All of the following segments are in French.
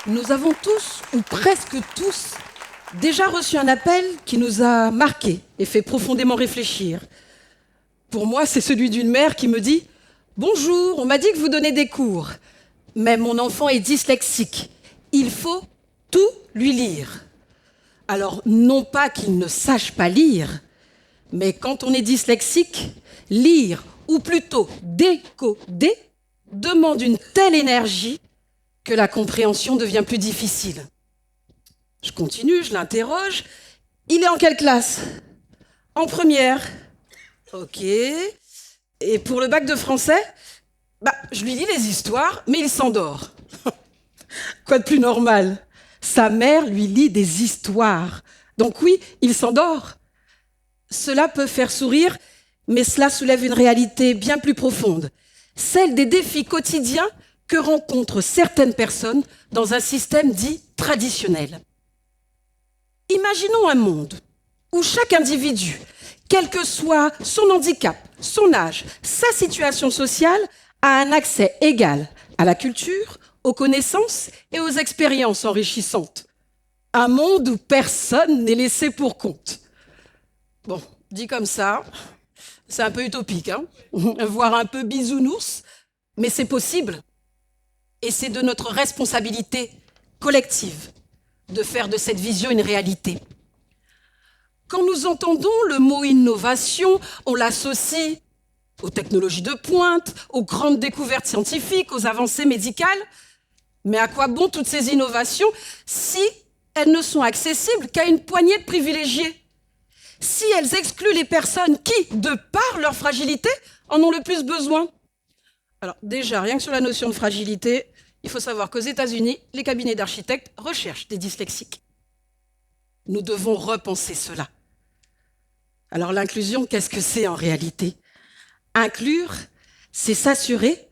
Nous avons tous, ou presque tous, déjà reçu un appel qui nous a marqués et fait profondément réfléchir. Pour moi, c'est celui d'une mère qui me dit « Bonjour, on m'a dit que vous donnez des cours, mais mon enfant est dyslexique. Il faut tout lui lire. » Alors, non pas qu'il ne sache pas lire, mais quand on est dyslexique, lire, ou plutôt décoder, demande une telle énergie que la compréhension devient plus difficile. Je continue, je l'interroge. Il est en quelle classe? En première. Ok. Et pour le bac de français, je lui lis les histoires, mais il s'endort. Quoi de plus normal? Sa mère lui lit des histoires. Donc oui, il s'endort. Cela peut faire sourire, mais cela soulève une réalité bien plus profonde, celle des défis quotidiens que rencontrent certaines personnes dans un système dit traditionnel. Imaginons un monde où chaque individu, quel que soit son handicap, son âge, sa situation sociale, a un accès égal à la culture, aux connaissances et aux expériences enrichissantes. Un monde où personne n'est laissé pour compte. Bon, dit comme ça, c'est un peu utopique, voire un peu bisounours, mais c'est possible. Et c'est de notre responsabilité collective de faire de cette vision une réalité. Quand nous entendons le mot innovation, on l'associe aux technologies de pointe, aux grandes découvertes scientifiques, aux avancées médicales. Mais à quoi bon toutes ces innovations si elles ne sont accessibles qu'à une poignée de privilégiés? Si elles excluent les personnes qui, de par leur fragilité, en ont le plus besoin? Alors déjà, rien que sur la notion de fragilité, il faut savoir qu'aux États-Unis, les cabinets d'architectes recherchent des dyslexiques. Nous devons repenser cela. Alors l'inclusion, qu'est-ce que c'est en réalité? Inclure, c'est s'assurer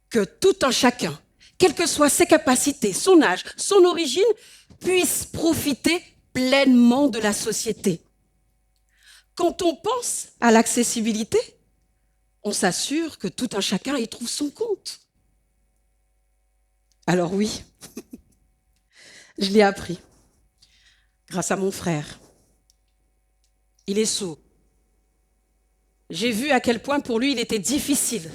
que tout un chacun, quelles que soient ses capacités, son âge, son origine, puisse profiter pleinement de la société. Quand on pense à l'accessibilité, on s'assure que tout un chacun y trouve son compte. Alors oui, je l'ai appris grâce à mon frère. Il est sourd. J'ai vu à quel point pour lui il était difficile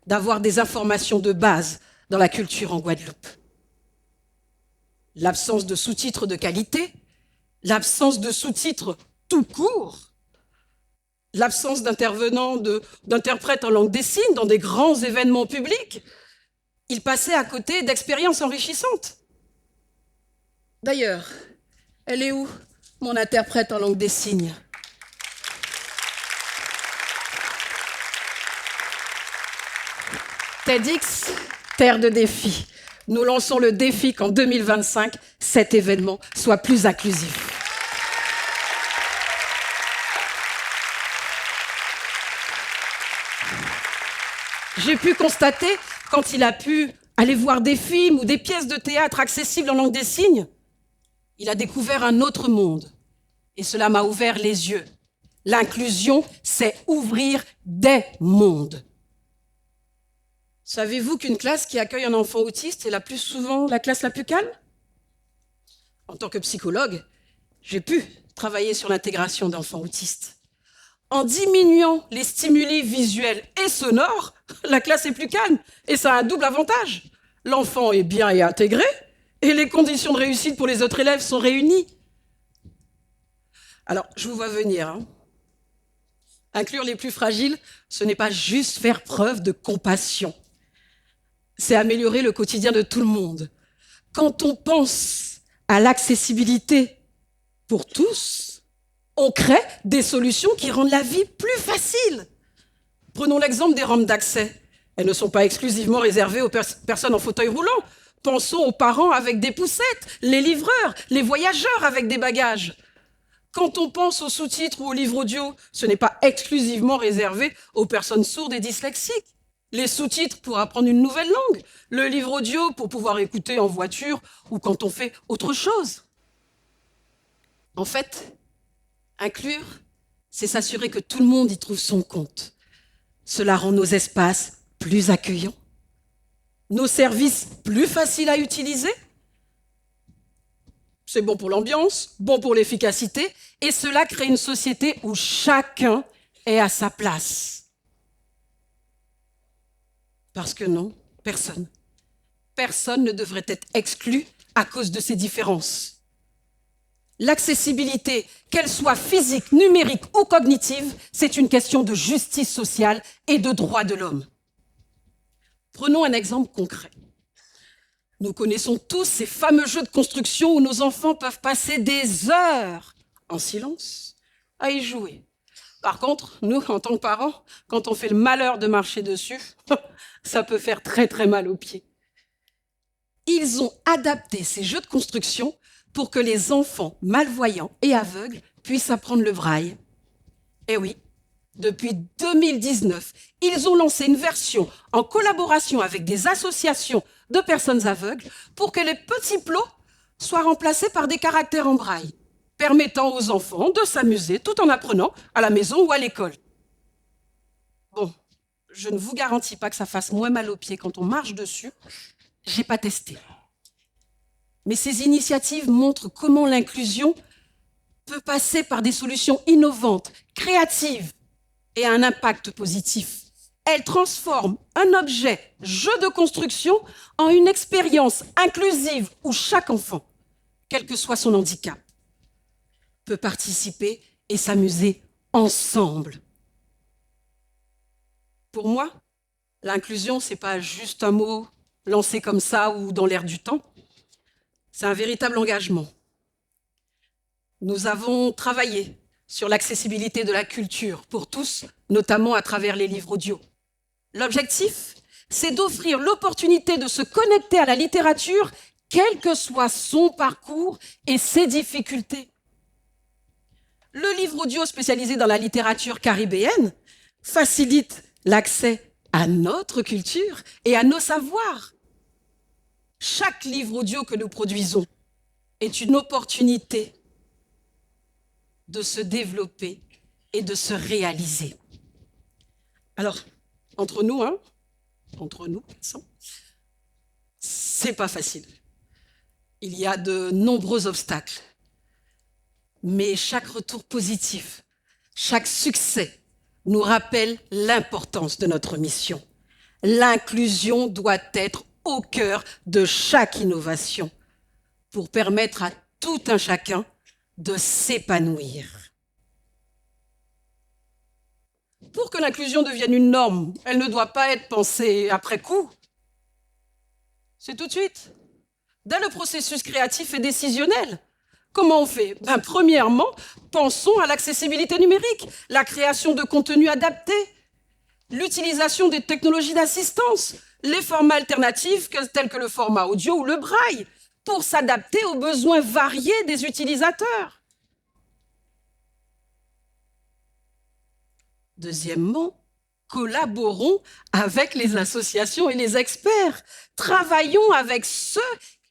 d'avoir des informations de base dans la culture en Guadeloupe. L'absence de sous-titres de qualité, l'absence de sous-titres tout court, l'absence d'interprètes en langue des signes dans des grands événements publics. Il passait à côté d'expériences enrichissantes. D'ailleurs, elle est où, mon interprète en langue des signes? TEDx, terre de défis. Nous lançons le défi qu'en 2025, cet événement soit plus inclusif. J'ai pu constater, quand il a pu aller voir des films ou des pièces de théâtre accessibles en langue des signes, il a découvert un autre monde. Et cela m'a ouvert les yeux. L'inclusion, c'est ouvrir des mondes. Savez-vous qu'une classe qui accueille un enfant autiste est la plus souvent la classe la plus calme? En tant que psychologue, j'ai pu travailler sur l'intégration d'enfants autistes. En diminuant les stimuli visuels et sonores, la classe est plus calme et ça a un double avantage. L'enfant est bien et intégré et les conditions de réussite pour les autres élèves sont réunies. Alors, je vous vois venir. Inclure les plus fragiles, ce n'est pas juste faire preuve de compassion. C'est améliorer le quotidien de tout le monde. Quand on pense à l'accessibilité pour tous, on crée des solutions qui rendent la vie plus facile. Prenons l'exemple des rampes d'accès. Elles ne sont pas exclusivement réservées aux personnes en fauteuil roulant. Pensons aux parents avec des poussettes, les livreurs, les voyageurs avec des bagages. Quand on pense aux sous-titres ou aux livres audio, ce n'est pas exclusivement réservé aux personnes sourdes et dyslexiques. Les sous-titres pour apprendre une nouvelle langue, le livre audio pour pouvoir écouter en voiture ou quand on fait autre chose. En fait, inclure, c'est s'assurer que tout le monde y trouve son compte. Cela rend nos espaces plus accueillants, nos services plus faciles à utiliser, C'est bon pour l'ambiance, bon pour l'efficacité, et cela crée une société où chacun est à sa place. Parce que non, personne ne devrait être exclu à cause de ces différences. L'accessibilité, qu'elle soit physique, numérique ou cognitive, c'est une question de justice sociale et de droits de l'homme. Prenons un exemple concret. Nous connaissons tous ces fameux jeux de construction où nos enfants peuvent passer des heures en silence à y jouer. Par contre, nous, en tant que parents, quand on fait le malheur de marcher dessus, ça peut faire très très mal aux pieds. Ils ont adapté ces jeux de construction pour que les enfants malvoyants et aveugles puissent apprendre le braille. Eh oui, depuis 2019, ils ont lancé une version en collaboration avec des associations de personnes aveugles pour que les petits plots soient remplacés par des caractères en braille, permettant aux enfants de s'amuser tout en apprenant à la maison ou à l'école. Bon, je ne vous garantis pas que ça fasse moins mal aux pieds quand on marche dessus. J'ai pas testé. Mais ces initiatives montrent comment l'inclusion peut passer par des solutions innovantes, créatives et à un impact positif. Elle transforme un objet, jeu de construction, en une expérience inclusive où chaque enfant, quel que soit son handicap, peut participer et s'amuser ensemble. Pour moi, l'inclusion, ce n'est pas juste un mot lancé comme ça ou dans l'air du temps. C'est un véritable engagement. Nous avons travaillé sur l'accessibilité de la culture pour tous, notamment à travers les livres audio. L'objectif, c'est d'offrir l'opportunité de se connecter à la littérature, quel que soit son parcours et ses difficultés. Le livre audio spécialisé dans la littérature caribéenne facilite l'accès à notre culture et à nos savoirs. Chaque livre audio que nous produisons est une opportunité de se développer et de se réaliser. Alors, entre nous, c'est pas facile. Il y a de nombreux obstacles. Mais chaque retour positif, chaque succès nous rappelle l'importance de notre mission. L'inclusion doit être au cœur de chaque innovation pour permettre à tout un chacun de s'épanouir. Pour que l'inclusion devienne une norme, elle ne doit pas être pensée après coup. C'est tout de suite, dès le processus créatif et décisionnel. Comment on fait? Premièrement, pensons à l'accessibilité numérique, la création de contenus adaptés, l'utilisation des technologies d'assistance, les formats alternatifs tels que le format audio ou le braille, pour s'adapter aux besoins variés des utilisateurs. Deuxièmement, collaborons avec les associations et les experts. Travaillons avec ceux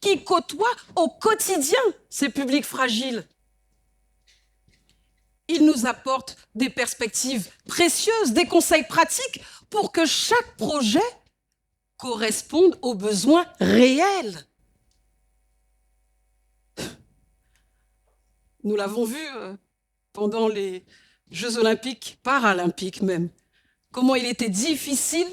qui côtoient au quotidien ces publics fragiles. Ils nous apportent des perspectives précieuses, des conseils pratiques pour que chaque projet corresponde aux besoins réels. Nous l'avons vu pendant les Jeux olympiques, paralympiques même, comment il était difficile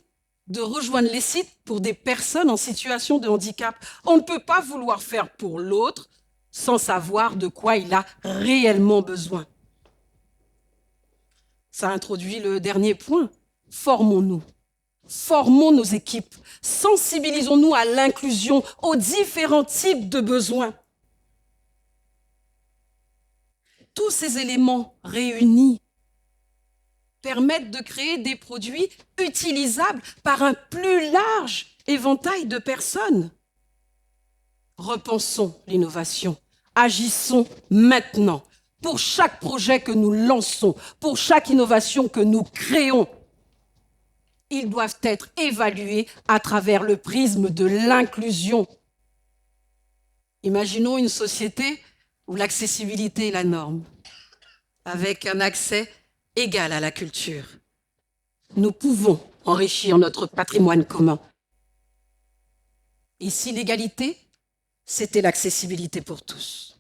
de rejoindre les sites pour des personnes en situation de handicap. On ne peut pas vouloir faire pour l'autre sans savoir de quoi il a réellement besoin. Ça introduit le dernier point. Formons-nous. Formons nos équipes. Sensibilisons-nous à l'inclusion, aux différents types de besoins. Tous ces éléments réunis permettent de créer des produits utilisables par un plus large éventail de personnes. Repensons l'innovation. Agissons maintenant pour chaque projet que nous lançons, pour chaque innovation que nous créons. Ils doivent être évalués à travers le prisme de l'inclusion. Imaginons une société où l'accessibilité est la norme, avec un accès égal à la culture. Nous pouvons enrichir notre patrimoine commun. Et si l'égalité, c'était l'accessibilité pour tous.